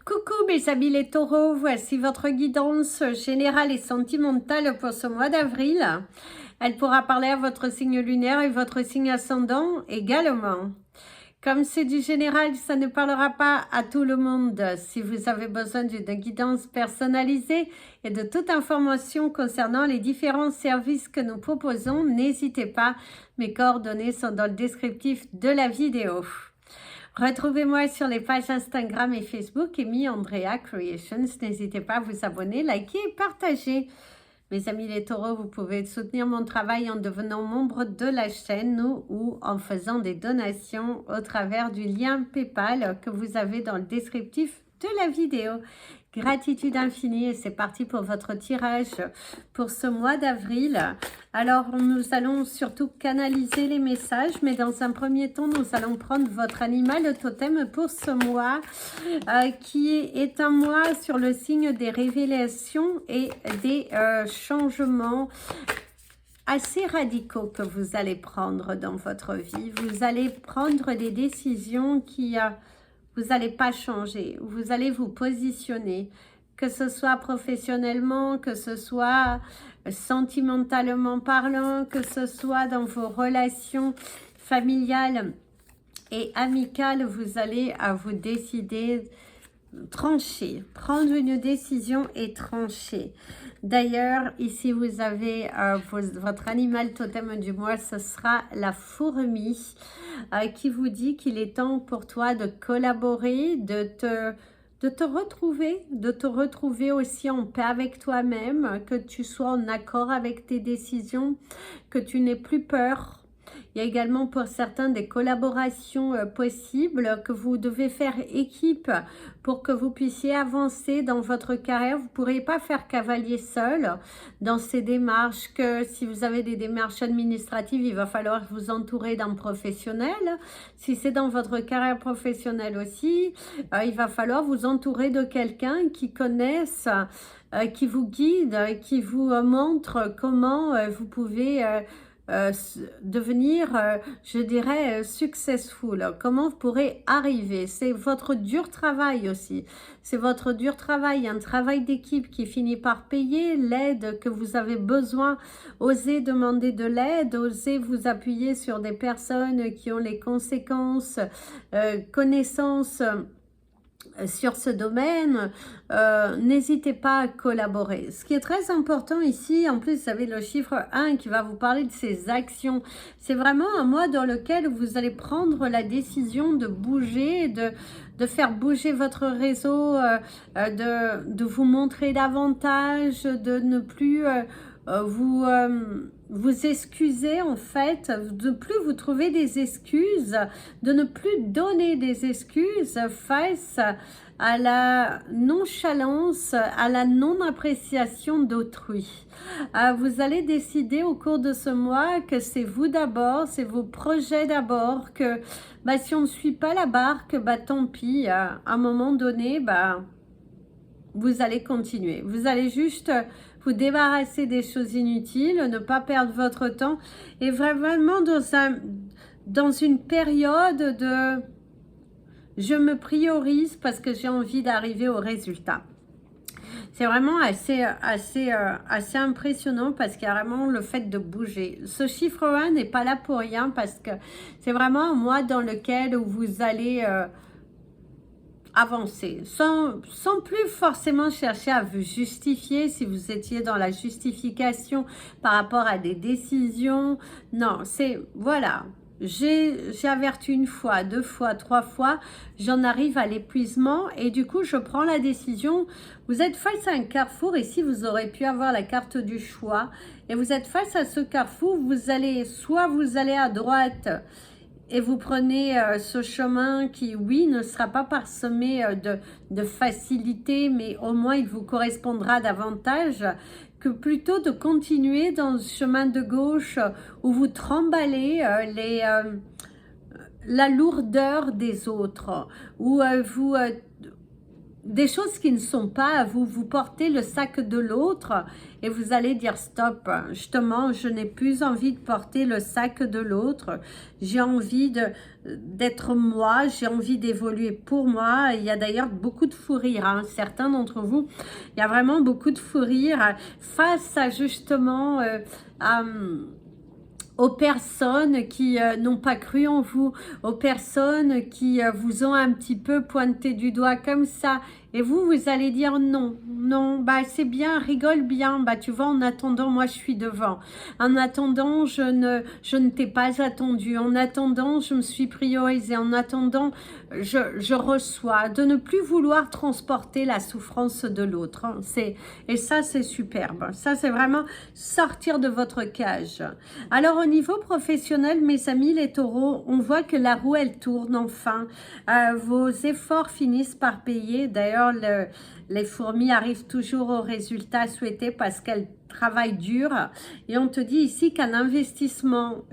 Coucou mes amis les taureaux, voici votre guidance générale et sentimentale pour ce mois d'avril. Elle pourra parler à votre signe lunaire et votre signe ascendant également. Comme c'est du général, ça ne parlera pas à tout le monde. Si vous avez besoin d'une guidance personnalisée et de toute information concernant les différents services que nous proposons, n'hésitez pas, mes coordonnées sont dans le descriptif de la vidéo. Retrouvez-moi sur les pages Instagram et Facebook Amy Andrea Creations. N'hésitez pas à vous abonner, liker et partager. Mes amis les taureaux, vous pouvez soutenir mon travail en devenant membre de la chaîne ou en faisant des donations au travers du lien PayPal que vous avez dans le descriptif de la vidéo. Gratitude infinie et c'est parti pour votre tirage pour ce mois d'avril. Alors nous allons surtout canaliser les messages, mais dans un premier temps nous allons prendre votre animal totem pour ce mois qui est un mois sur le signe des révélations et des changements assez radicaux que vous allez prendre dans votre vie. Vous allez prendre des décisions qui vous n'allez pas changer, vous allez vous positionner, que ce soit professionnellement, que ce soit sentimentalement parlant, que ce soit dans vos relations familiales et amicales, vous allez vous décider, trancher, prendre une décision et trancher. D'ailleurs, ici vous avez votre animal totem du mois, ce sera la fourmi qui vous dit qu'il est temps pour toi de collaborer, de te retrouver aussi en paix avec toi-même, que tu sois en accord avec tes décisions, que tu n'aies plus peur. Il y a également pour certains des collaborations possibles, que vous devez faire équipe pour que vous puissiez avancer dans votre carrière. Vous ne pourrez pas faire cavalier seul dans ces démarches, que si vous avez des démarches administratives, il va falloir vous entourer d'un professionnel. Si c'est dans votre carrière professionnelle aussi, il va falloir vous entourer de quelqu'un qui connaisse, qui vous guide, qui vous montre comment vous pouvez devenir, je dirais, successful. Comment vous pourrez arriver. C'est votre dur travail aussi. C'est votre dur travail, un travail d'équipe qui finit par payer l'aide que vous avez besoin. Osez demander de l'aide, osez vous appuyer sur des personnes qui ont les conséquences, connaissances sur ce domaine. N'hésitez pas à collaborer. Ce qui est très important ici, en plus vous avez le chiffre 1 qui va vous parler de ces actions. C'est vraiment un mois dans lequel vous allez prendre la décision de bouger, de faire bouger votre réseau, de vous montrer davantage, de ne plus vous excuser en fait, de ne plus vous trouver des excuses, de ne plus donner des excuses face à la nonchalance, à la non-appréciation d'autrui. Vous allez décider au cours de ce mois que c'est vous d'abord, c'est vos projets d'abord, que si on ne suit pas la barque, tant pis, à un moment donné, vous allez continuer. Vous allez juste vous débarrasser des choses inutiles, ne pas perdre votre temps et vraiment dans une période de je me priorise parce que j'ai envie d'arriver au résultat. C'est vraiment assez impressionnant parce qu'il y a vraiment le fait de bouger. Ce chiffre 1 n'est pas là pour rien parce que c'est vraiment un mois dans lequel vous allez avancer, sans plus forcément chercher à vous justifier si vous étiez dans la justification par rapport à des décisions. Non, c'est, voilà, j'ai averti une fois, deux fois, trois fois, j'en arrive à l'épuisement et du coup, je prends la décision. Vous êtes face à un carrefour, ici, vous aurez pu avoir la carte du choix et vous êtes face à ce carrefour, vous allez à droite et vous prenez ce chemin qui, oui, ne sera pas parsemé de facilité, mais au moins il vous correspondra davantage, que plutôt de continuer dans ce chemin de gauche où vous tremballez la lourdeur des autres, où des choses qui ne sont pas à vous. Vous portez le sac de l'autre et vous allez dire stop. Justement, je n'ai plus envie de porter le sac de l'autre. J'ai envie d'être moi. J'ai envie d'évoluer pour moi. Il y a d'ailleurs beaucoup de fou rire. Hein. Certains d'entre vous, il y a vraiment beaucoup de fou rire face à justement... aux personnes qui n'ont pas cru en vous, aux personnes qui vous ont un petit peu pointé du doigt comme ça, et vous allez dire non, non, bah c'est bien, rigole bien, bah tu vois, en attendant, moi je suis devant, en attendant, je ne t'ai pas attendu, en attendant, je me suis priorisée, en attendant, je reçois, de ne plus vouloir transporter la souffrance de l'autre, hein. Et ça c'est superbe, ça c'est vraiment sortir de votre cage. Alors au niveau professionnel, mes amis les taureaux, on voit que la roue elle tourne enfin, vos efforts finissent par payer. D'ailleurs les fourmis arrivent toujours au résultat souhaité parce qu'elles travaillent dur, et on te dit ici qu'un investissement,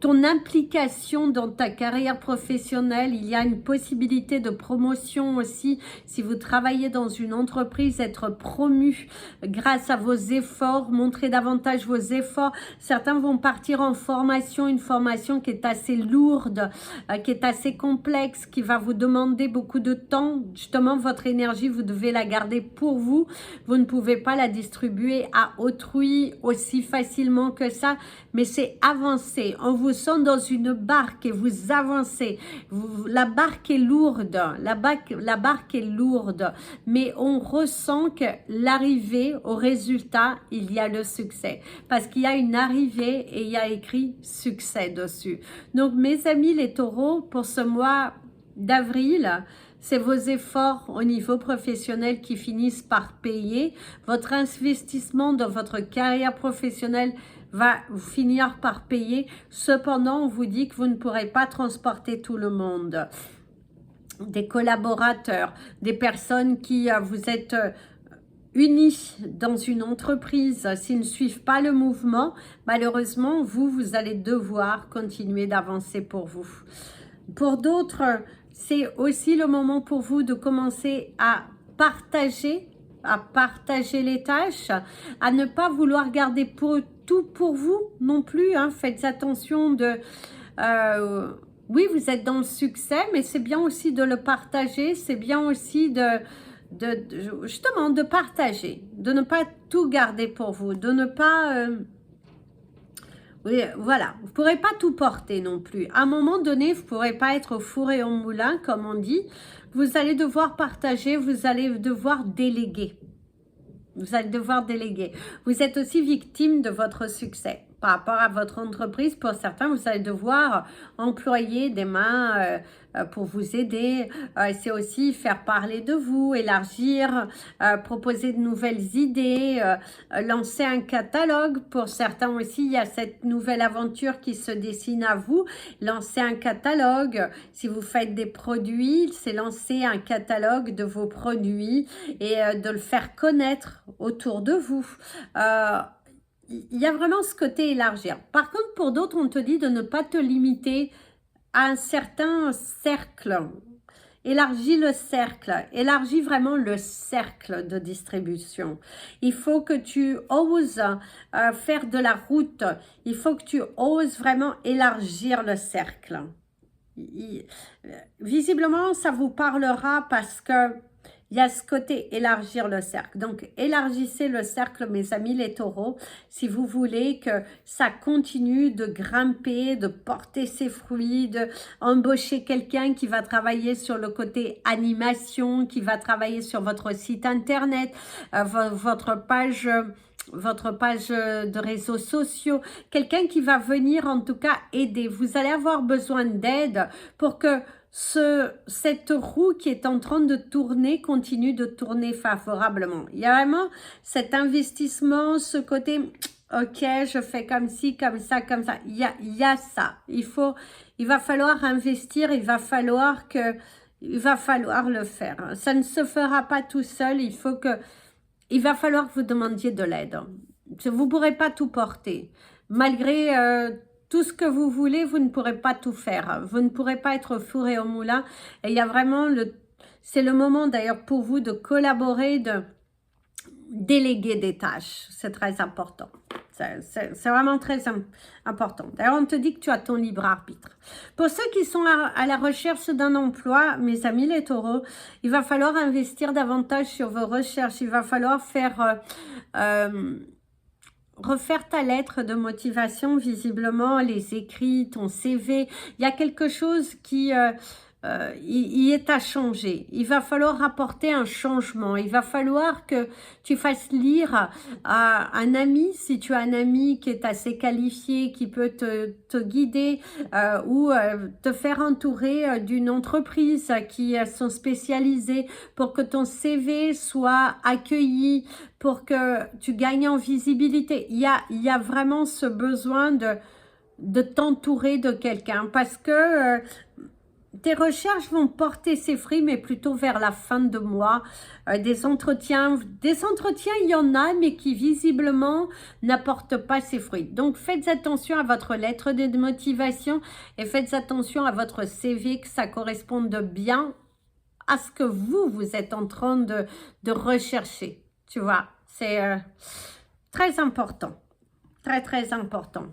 ton implication dans ta carrière professionnelle, il y a une possibilité de promotion aussi. Si vous travaillez dans une entreprise, être promu grâce à vos efforts, montrer davantage vos efforts. Certains vont partir en formation, une formation qui est assez lourde, qui est assez complexe, qui va vous demander beaucoup de temps. Justement, votre énergie, vous devez la garder pour vous. Vous ne pouvez pas la distribuer à autrui aussi facilement que ça, mais c'est avancer. On vous sent dans une barque et vous avancez. La barque est lourde, la barque est lourde, mais on ressent que l'arrivée au résultat, il y a le succès. Parce qu'il y a une arrivée et il y a écrit succès dessus. Donc mes amis les taureaux, pour ce mois d'avril, c'est vos efforts au niveau professionnel qui finissent par payer. Votre investissement dans votre carrière professionnelle va finir par payer. Cependant, on vous dit que vous ne pourrez pas transporter tout le monde. Des collaborateurs, des personnes qui vous êtes unis dans une entreprise, s'ils ne suivent pas le mouvement, malheureusement, vous allez devoir continuer d'avancer pour vous. Pour d'autres, c'est aussi le moment pour vous de commencer à partager les tâches, à ne pas vouloir garder tout pour vous non plus. Hein. Faites attention de... oui, vous êtes dans le succès, mais c'est bien aussi de le partager, c'est bien aussi justement de partager, de ne pas tout garder pour vous, de ne pas... oui, voilà, vous ne pourrez pas tout porter non plus. À un moment donné, vous ne pourrez pas être au four et au moulin, comme on dit. Vous allez devoir partager, vous allez devoir déléguer. Vous allez devoir déléguer. Vous êtes aussi victime de votre succès. Par rapport à votre entreprise, pour certains, vous allez devoir employer des mains pour vous aider. C'est aussi faire parler de vous, élargir, proposer de nouvelles idées, lancer un catalogue. Pour certains aussi, il y a cette nouvelle aventure qui se dessine à vous. Lancer un catalogue. Si vous faites des produits, c'est lancer un catalogue de vos produits et de le faire connaître autour de vous. Il y a vraiment ce côté élargir. Par contre, pour d'autres, on te dit de ne pas te limiter à un certain cercle. Élargis le cercle. Élargis vraiment le cercle de distribution. Il faut que tu oses faire de la route. Il faut que tu oses vraiment élargir le cercle. Visiblement, ça vous parlera parce que il y a ce côté élargir le cercle. Donc, élargissez le cercle, mes amis les taureaux, si vous voulez que ça continue de grimper, de porter ses fruits, d'embaucher quelqu'un qui va travailler sur le côté animation, qui va travailler sur votre site internet, votre page de réseaux sociaux, quelqu'un qui va venir en tout cas aider. Vous allez avoir besoin d'aide pour que cette roue qui est en train de tourner continue de tourner favorablement. Il y a vraiment cet investissement, ce côté, ok, je fais comme ci, comme ça, comme ça. Il y a ça. Il va falloir investir, il va falloir le faire. Ça ne se fera pas tout seul, il va falloir que vous demandiez de l'aide. Vous ne pourrez pas tout porter. Malgré tout ce que vous voulez, vous ne pourrez pas tout faire. Vous ne pourrez pas être fourré au moulin. Et il y a vraiment c'est le moment d'ailleurs pour vous de collaborer, de déléguer des tâches. C'est très important. C'est vraiment très important. D'ailleurs, on te dit que tu as ton libre arbitre. Pour ceux qui sont à la recherche d'un emploi, mes amis les taureaux, il va falloir investir davantage sur vos recherches. Il va falloir refaire ta lettre de motivation, visiblement, les écrits, ton CV. Il y a quelque chose qui il est à changer. Il va falloir apporter un changement. Il va falloir que tu fasses lire à un ami, si tu as un ami qui est assez qualifié, qui peut te guider ou te faire entourer d'une entreprise qui sont spécialisées pour que ton CV soit accueilli, pour que tu gagnes en visibilité. Il y a vraiment ce besoin de t'entourer de quelqu'un parce que tes recherches vont porter ses fruits, mais plutôt vers la fin de mois. Des entretiens, il y en a, mais qui visiblement n'apportent pas ses fruits. Donc, faites attention à votre lettre de motivation et faites attention à votre CV, que ça corresponde bien à ce que vous êtes en train de rechercher. Tu vois, c'est très important. Très, très important.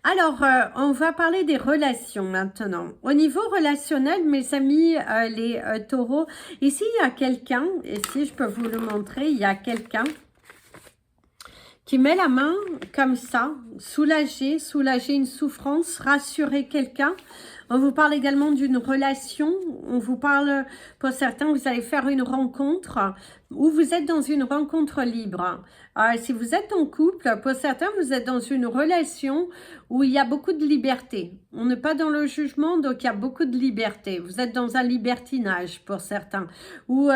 Alors, on va parler des relations maintenant. Au niveau relationnel, mes amis, les taureaux, ici, il y a quelqu'un, et si je peux vous le montrer, il y a quelqu'un qui met la main comme ça, soulager une souffrance, rassurer quelqu'un. On vous parle également d'une relation, on vous parle, pour certains, vous allez faire une rencontre ou vous êtes dans une rencontre libre. Si vous êtes en couple, pour certains, vous êtes dans une relation où il y a beaucoup de liberté. On n'est pas dans le jugement, donc il y a beaucoup de liberté. Vous êtes dans un libertinage pour certains, où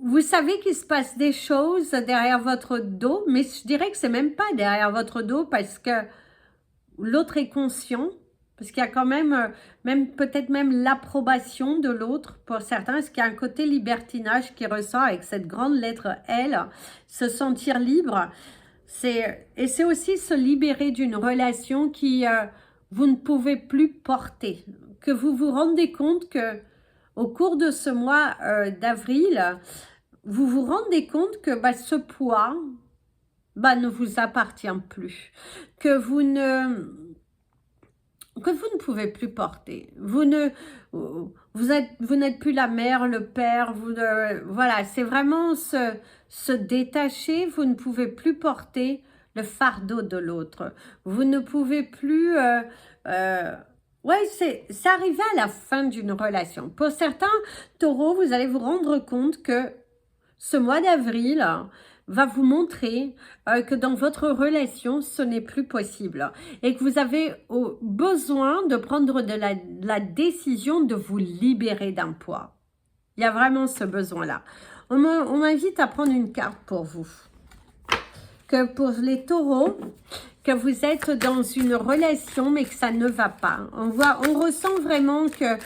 vous savez qu'il se passe des choses derrière votre dos, mais je dirais que c'est même pas derrière votre dos parce que l'autre est conscient, parce qu'il y a quand même, peut-être même l'approbation de l'autre pour certains, parce qu'il y a un côté libertinage qui ressort avec cette grande lettre L, se sentir libre, et c'est aussi se libérer d'une relation qui vous ne pouvez plus porter, que vous vous rendez compte que au cours de ce mois d'avril, vous vous rendez compte que ce poids ne vous appartient plus, que vous ne pouvez plus porter. Vous n'êtes plus la mère, le père, voilà, c'est vraiment se détacher, vous ne pouvez plus porter le fardeau de l'autre. Vous ne pouvez plus... ouais, c'est arrivé à la fin d'une relation. Pour certains taureaux, vous allez vous rendre compte que ce mois d'avril va vous montrer que dans votre relation, ce n'est plus possible et que vous avez besoin de prendre la décision de vous libérer d'un poids. Il y a vraiment ce besoin-là. On m'invite à prendre une carte pour vous. Que pour les taureaux, que vous êtes dans une relation mais que ça ne va pas. On ressent vraiment que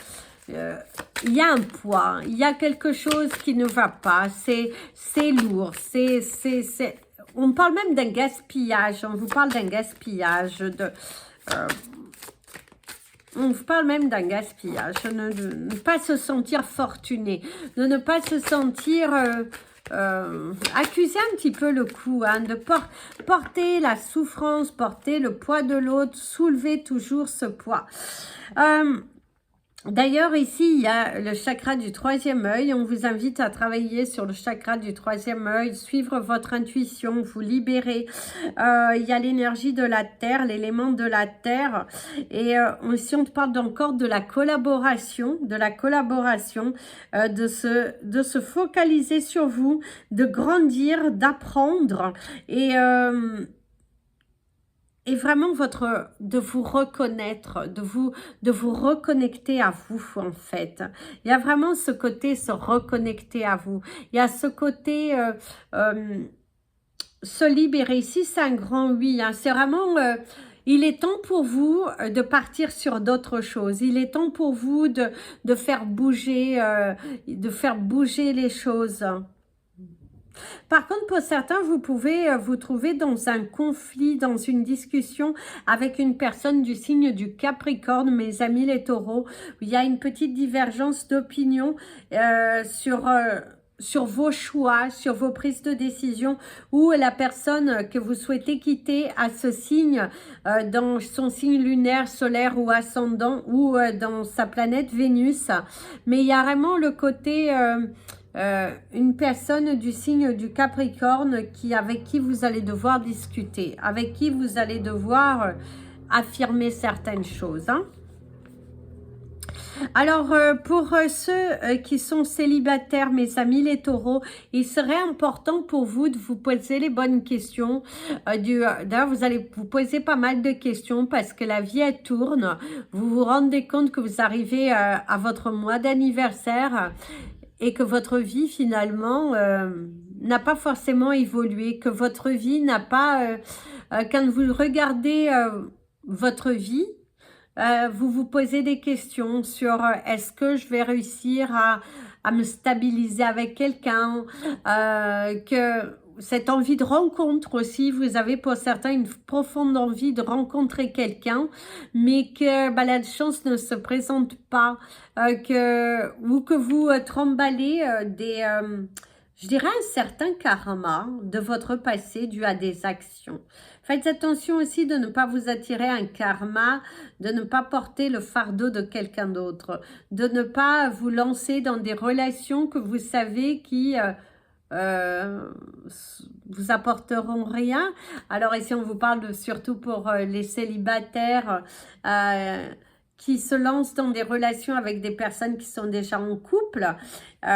il y a un poids, il y a quelque chose qui ne va pas, c'est lourd, on parle même d'un gaspillage, on vous parle d'un gaspillage, on vous parle même d'un gaspillage, de ne pas se sentir fortuné, de ne pas se sentir... accuser un petit peu le coup, hein, de porter la souffrance, porter le poids de l'autre, soulever toujours ce poids. D'ailleurs, ici, il y a le chakra du troisième œil. On vous invite à travailler sur le chakra du troisième œil, suivre votre intuition, vous libérer. Il y a l'énergie de la terre, l'élément de la terre. Et si on te parle encore de la collaboration, de se focaliser sur vous, de grandir, d'apprendre et vraiment de vous reconnaître, de vous reconnecter à vous en fait. Il y a vraiment ce côté se reconnecter à vous. Il y a ce côté se libérer. Ici c'est un grand oui. Hein. C'est vraiment... il est temps pour vous de partir sur d'autres choses. Il est temps pour vous de faire bouger les choses. Par contre, pour certains, vous pouvez vous trouver dans un conflit, dans une discussion avec une personne du signe du Capricorne, mes amis les taureaux. Il y a une petite divergence d'opinion sur vos choix, sur vos prises de décision, ou la personne que vous souhaitez quitter a ce signe dans son signe lunaire, solaire ou ascendant, ou dans sa planète Vénus. Mais il y a vraiment le côté... une personne du signe du Capricorne avec qui vous allez devoir discuter, avec qui vous allez devoir affirmer certaines choses. Hein. Alors, pour ceux qui sont célibataires, mes amis les taureaux, il serait important pour vous de vous poser les bonnes questions. D'ailleurs, vous allez vous poser pas mal de questions parce que la vie, elle tourne. Vous vous rendez compte que vous arrivez à votre mois d'anniversaire et que votre vie finalement n'a pas forcément évolué, que votre vie n'a pas... quand vous regardez votre vie, vous vous posez des questions sur est-ce que je vais réussir à me stabiliser avec quelqu'un, que cette envie de rencontre aussi, vous avez pour certains une profonde envie de rencontrer quelqu'un, mais que la chance ne se présente pas, ou que vous tremballez je dirais un certain karma de votre passé dû à des actions. Faites attention aussi de ne pas vous attirer un karma, de ne pas porter le fardeau de quelqu'un d'autre, de ne pas vous lancer dans des relations que vous savez qui vous apporteront rien. Alors ici on vous parle surtout pour les célibataires qui se lancent dans des relations avec des personnes qui sont déjà en couple.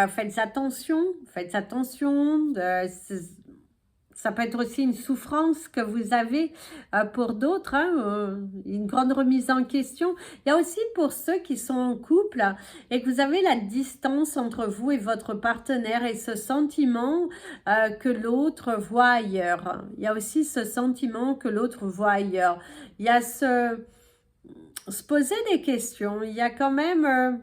Faites attention, faites attention. Ça peut être aussi une souffrance que vous avez pour d'autres, hein, une grande remise en question. Il y a aussi pour ceux qui sont en couple et que vous avez la distance entre vous et votre partenaire et ce sentiment que l'autre voit ailleurs. Il y a aussi ce sentiment que l'autre voit ailleurs. Il y a se poser des questions. Il y a quand même...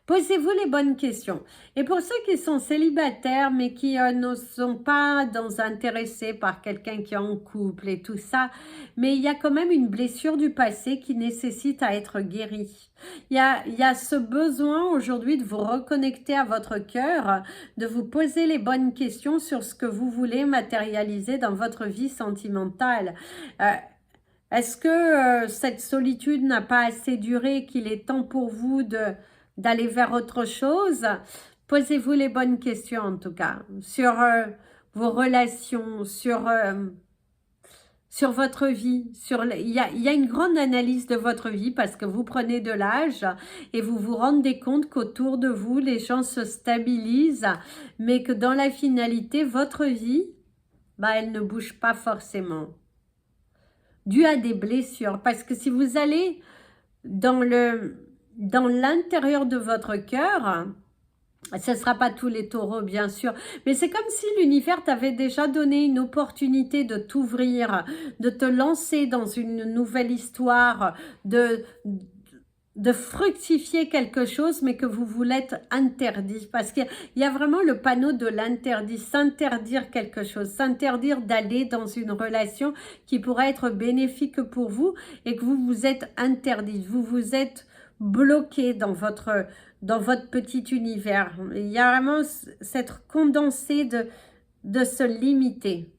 Posez-vous les bonnes questions. Et pour ceux qui sont célibataires, mais qui ne sont pas intéressés par quelqu'un qui est en couple et tout ça, mais il y a quand même une blessure du passé qui nécessite à être guérie. Il y a ce besoin aujourd'hui de vous reconnecter à votre cœur, de vous poser les bonnes questions sur ce que vous voulez matérialiser dans votre vie sentimentale. Est-ce que cette solitude n'a pas assez duré, qu'il est temps pour vous d'aller vers autre chose? Posez-vous les bonnes questions en tout cas, sur vos relations, sur votre vie. Il y a une grande analyse de votre vie parce que vous prenez de l'âge et vous vous rendez compte qu'autour de vous, les gens se stabilisent, mais que dans la finalité, votre vie, elle ne bouge pas forcément. Dû à des blessures. Parce que si vous allez dans l'intérieur de votre cœur, ce ne sera pas tous les taureaux bien sûr, mais c'est comme si l'univers t'avait déjà donné une opportunité de t'ouvrir, de te lancer dans une nouvelle histoire, de fructifier quelque chose, mais que vous voulez être interdit. Parce qu'il y a vraiment le panneau de l'interdit, s'interdire quelque chose, s'interdire d'aller dans une relation qui pourrait être bénéfique pour vous et que vous vous êtes interdit, vous vous êtes bloqué dans votre petit univers. Il y a vraiment cette condensée de se limiter.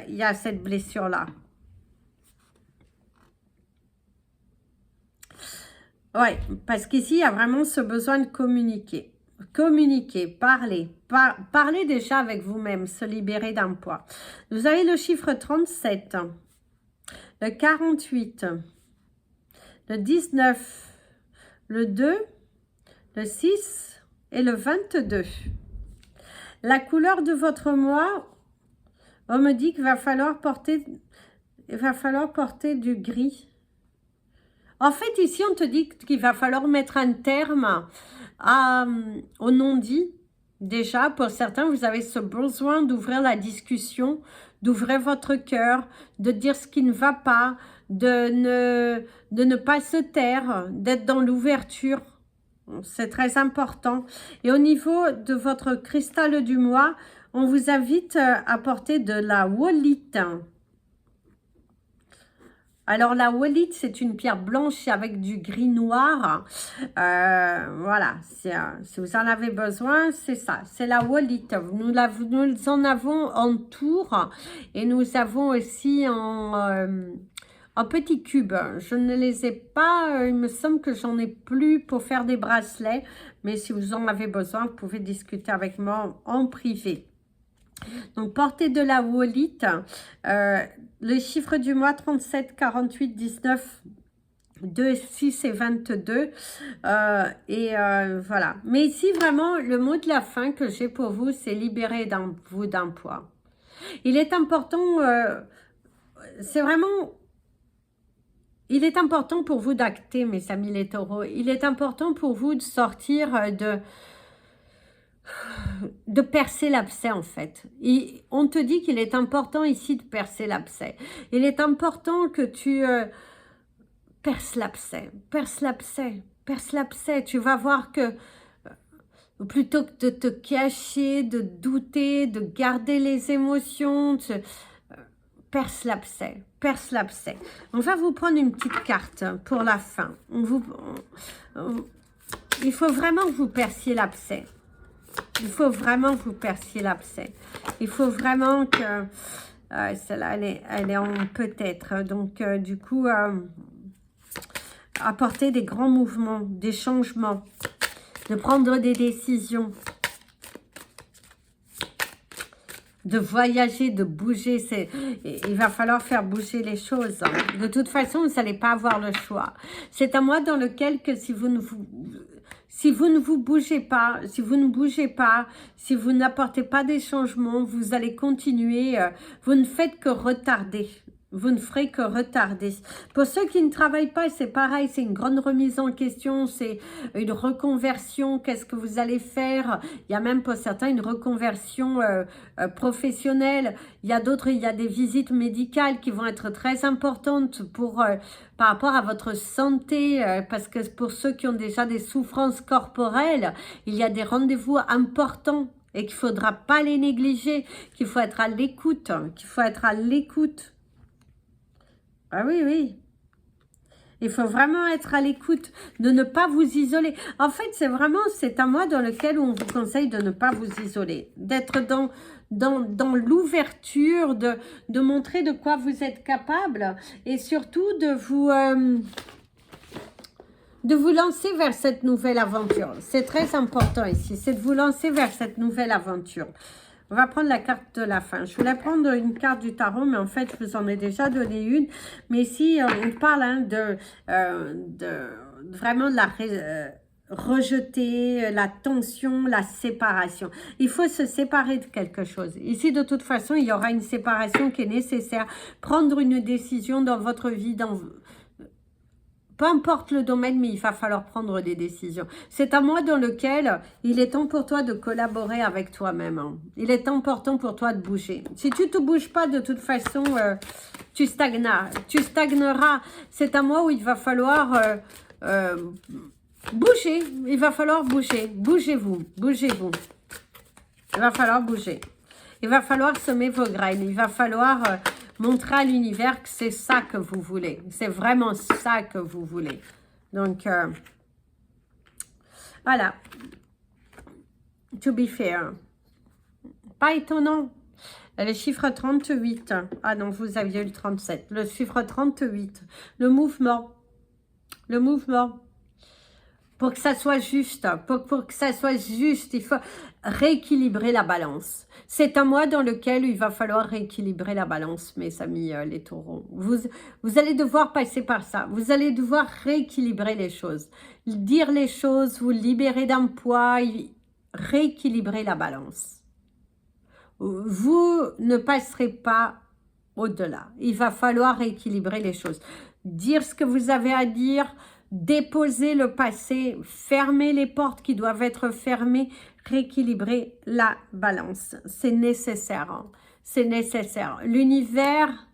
Il y a cette blessure-là. Oui, parce qu'ici, il y a vraiment ce besoin de communiquer. Communiquer, parler. Parler déjà avec vous-même, se libérer d'un poids. Vous avez le chiffre 37, le 48, le 19, le 2, le 6 et le 22. La couleur de votre mois, on me dit qu'il va falloir porter du gris. En fait, ici, on te dit qu'il va falloir mettre un terme au non-dit. Déjà, pour certains, vous avez ce besoin d'ouvrir la discussion, d'ouvrir votre cœur, de dire ce qui ne va pas, de ne pas se taire, d'être dans l'ouverture. C'est très important. Et au niveau de votre cristal du mois, On vous invite à porter de la wallite. Alors la wallite, c'est une pierre blanche avec du gris noir. Voilà, si vous en avez besoin, c'est ça, c'est la wallite. Nous en avons en tour et nous avons aussi en petits cubes. Je ne les ai pas, il me semble que j'en ai plus pour faire des bracelets, mais si vous en avez besoin, vous pouvez discuter avec moi en privé. Donc, portez de la wallite. Le chiffre du mois, 37, 48, 19, 2, 6 et 22. Voilà. Mais ici, vraiment, le mot de la fin que j'ai pour vous, c'est libérer vous d'un poids. Il est important, c'est vraiment... Il est important pour vous d'acter, mes amis les taureaux. Il est important pour vous de sortir de percer l'abcès en fait. Et on te dit qu'il est important ici de percer l'abcès. Il est important que tu perces l'abcès, perce l'abcès, perce l'abcès. Tu vas voir que plutôt que de te cacher, de douter, de garder les émotions, perce l'abcès, perce l'abcès. On va vous prendre une petite carte pour la fin. Il faut vraiment que vous perciez l'abcès. Il faut vraiment que vous perciez l'abcès. Il faut vraiment que... celle-là, elle est en peut-être. Donc, du coup, apporter des grands mouvements, des changements, de prendre des décisions, de voyager, de bouger. Il va falloir faire bouger les choses. De toute façon, vous n'allez pas avoir le choix. C'est un mois dans lequel que si vous ne bougez pas, si vous n'apportez pas des changements, vous allez continuer, vous ne faites que retarder. Vous ne ferez que retarder. Pour ceux qui ne travaillent pas, c'est pareil, c'est une grande remise en question, c'est une reconversion, qu'est-ce que vous allez faire? Il y a même pour certains une reconversion professionnelle. Il y a d'autres, il y a des visites médicales qui vont être très importantes par rapport à votre santé, parce que pour ceux qui ont déjà des souffrances corporelles, il y a des rendez-vous importants et qu'il ne faudra pas les négliger, qu'il faut être à l'écoute, Ah oui, oui. Il faut vraiment être à l'écoute, de ne pas vous isoler. En fait, c'est un mois dans lequel on vous conseille de ne pas vous isoler, d'être dans l'ouverture, de montrer de quoi vous êtes capable et surtout de vous lancer vers cette nouvelle aventure. C'est très important ici, c'est de vous lancer vers cette nouvelle aventure. On va prendre la carte de la fin. Je voulais prendre une carte du tarot, mais en fait, je vous en ai déjà donné une. Mais ici, on parle vraiment de la rejeter, la tension, la séparation. Il faut se séparer de quelque chose. Ici, de toute façon, il y aura une séparation qui est nécessaire. Prendre une décision dans votre vie, peu importe le domaine, mais il va falloir prendre des décisions. C'est un mois dans lequel il est temps pour toi de collaborer avec toi-même. Hein. Il est important pour toi de bouger. Si tu ne te bouges pas, de toute façon, tu stagneras. C'est un mois où il va falloir bouger. Il va falloir bouger. Bougez-vous. Bougez-vous. Il va falloir bouger. Il va falloir semer vos graines. Il va falloir... montrer à l'univers que c'est ça que vous voulez. C'est vraiment ça que vous voulez. Donc, voilà. To be fair. Pas étonnant. Le chiffre 38. Ah non, vous aviez eu le 37. Le chiffre 38. Le mouvement. Le mouvement. Pour que ça soit juste, il faut rééquilibrer la balance. C'est un mois dans lequel il va falloir rééquilibrer la balance, mes amis les taureaux. Vous allez devoir passer par ça. Vous allez devoir rééquilibrer les choses. Dire les choses, vous libérer d'un poids, rééquilibrer la balance. Vous ne passerez pas au-delà. Il va falloir rééquilibrer les choses. Dire ce que vous avez à dire, déposer le passé, fermer les portes qui doivent être fermées, rééquilibrer la balance. C'est nécessaire. Hein. C'est nécessaire. L'univers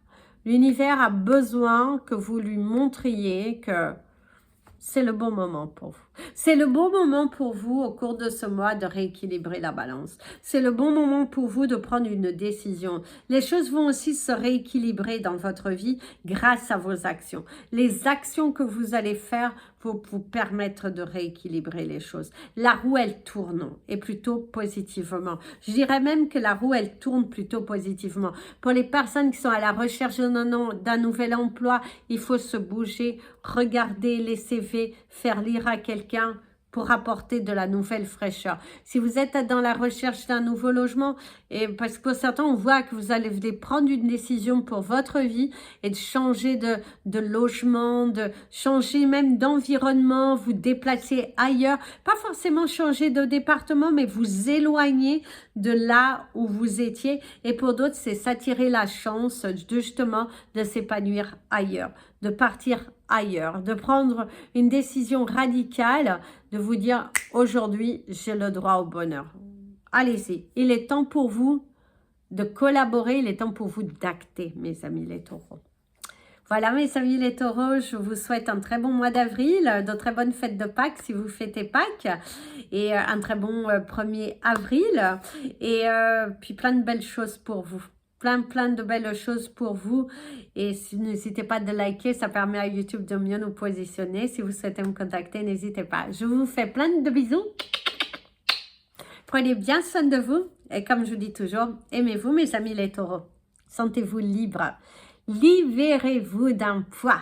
a besoin que vous lui montriez que c'est le bon moment pour vous. C'est le bon moment pour vous au cours de ce mois de rééquilibrer la balance. C'est le bon moment pour vous de prendre une décision. Les choses vont aussi se rééquilibrer dans votre vie grâce à vos actions. Les actions que vous allez faire vont vous permettre de rééquilibrer les choses. La roue, elle tourne et plutôt positivement. Je dirais même que la roue, elle tourne plutôt positivement. Pour les personnes qui sont à la recherche d'un nouvel emploi, il faut se bouger, regarder les CV, faire lire à quelqu'un pour apporter de la nouvelle fraîcheur. Si vous êtes dans la recherche d'un nouveau logement, et parce que pour certains, on voit que vous allez prendre une décision pour votre vie et de changer de logement, de changer même d'environnement, vous déplacer ailleurs, pas forcément changer de département, mais vous éloigner de là où vous étiez. Et pour d'autres, c'est s'attirer la chance justement de s'épanouir ailleurs, de partir ailleurs, de prendre une décision radicale, de vous dire aujourd'hui, j'ai le droit au bonheur. Allez-y, il est temps pour vous de collaborer, il est temps pour vous d'acter, mes amis les taureaux. Voilà mes amis les taureaux, je vous souhaite un très bon mois d'avril, de très bonnes fêtes de Pâques si vous fêtez Pâques, et un très bon 1er avril, et puis plein de belles choses pour vous. Plein de belles choses pour vous, et n'hésitez pas de liker, ça permet à YouTube de mieux nous positionner. Si vous souhaitez me contacter, n'hésitez pas. Je vous fais plein de bisous, prenez bien soin de vous, et comme je vous dis toujours, aimez-vous mes amis les taureaux, sentez-vous libre, libérez-vous d'un poids.